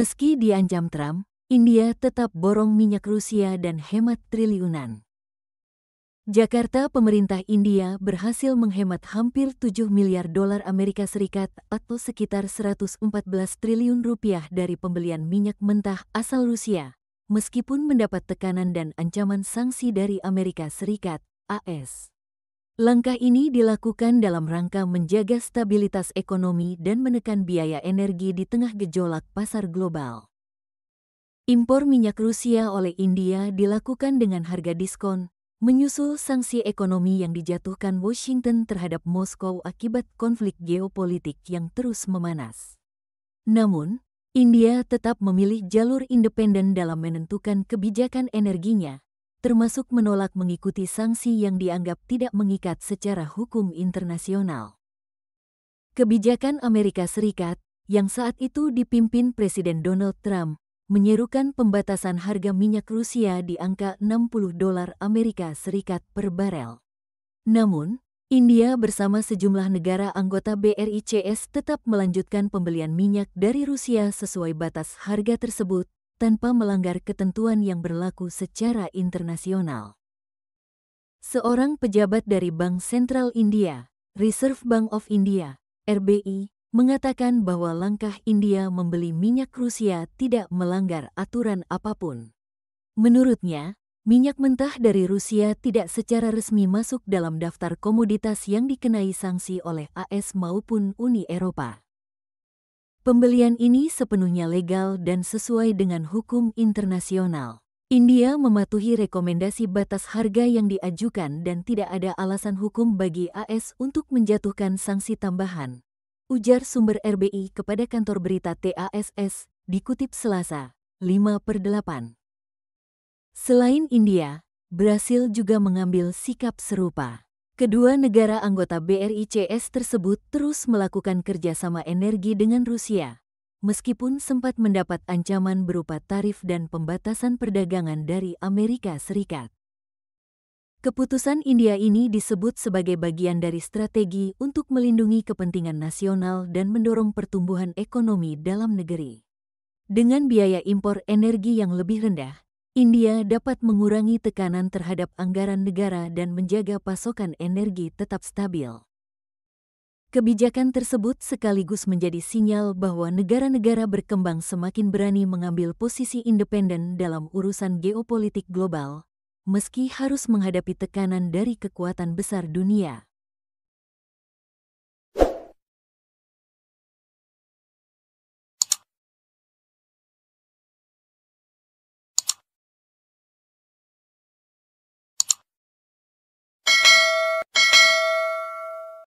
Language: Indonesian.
Meski diancam Trump, India tetap borong minyak Rusia dan hemat triliunan. Jakarta, pemerintah India berhasil menghemat hampir 7 miliar dolar Amerika Serikat atau sekitar 114 triliun rupiah dari pembelian minyak mentah asal Rusia, meskipun mendapat tekanan dan ancaman sanksi dari Amerika Serikat, AS. Langkah ini dilakukan dalam rangka menjaga stabilitas ekonomi dan menekan biaya energi di tengah gejolak pasar global. Impor minyak Rusia oleh India dilakukan dengan harga diskon, menyusul sanksi ekonomi yang dijatuhkan Washington terhadap Moskow akibat konflik geopolitik yang terus memanas. Namun, India tetap memilih jalur independen dalam menentukan kebijakan energinya, termasuk menolak mengikuti sanksi yang dianggap tidak mengikat secara hukum internasional. Kebijakan Amerika Serikat, yang saat itu dipimpin Presiden Donald Trump, menyerukan pembatasan harga minyak Rusia di angka 60 dolar Amerika Serikat per barel. Namun, India bersama sejumlah negara anggota BRICS tetap melanjutkan pembelian minyak dari Rusia sesuai batas harga tersebut tanpa melanggar ketentuan yang berlaku secara internasional. Seorang pejabat dari Bank Sentral India, Reserve Bank of India, RBI, mengatakan bahwa langkah India membeli minyak Rusia tidak melanggar aturan apapun. Menurutnya, minyak mentah dari Rusia tidak secara resmi masuk dalam daftar komoditas yang dikenai sanksi oleh AS maupun Uni Eropa. Pembelian ini sepenuhnya legal dan sesuai dengan hukum internasional. India mematuhi rekomendasi batas harga yang diajukan dan tidak ada alasan hukum bagi AS untuk menjatuhkan sanksi tambahan, ujar sumber RBI kepada kantor berita TASS, dikutip Selasa, 5/8. Selain India, Brasil juga mengambil sikap serupa. Kedua negara anggota BRICS tersebut terus melakukan kerjasama energi dengan Rusia, meskipun sempat mendapat ancaman berupa tarif dan pembatasan perdagangan dari Amerika Serikat. Keputusan India ini disebut sebagai bagian dari strategi untuk melindungi kepentingan nasional dan mendorong pertumbuhan ekonomi dalam negeri. Dengan biaya impor energi yang lebih rendah, India dapat mengurangi tekanan terhadap anggaran negara dan menjaga pasokan energi tetap stabil. Kebijakan tersebut sekaligus menjadi sinyal bahwa negara-negara berkembang semakin berani mengambil posisi independen dalam urusan geopolitik global, meski harus menghadapi tekanan dari kekuatan besar dunia.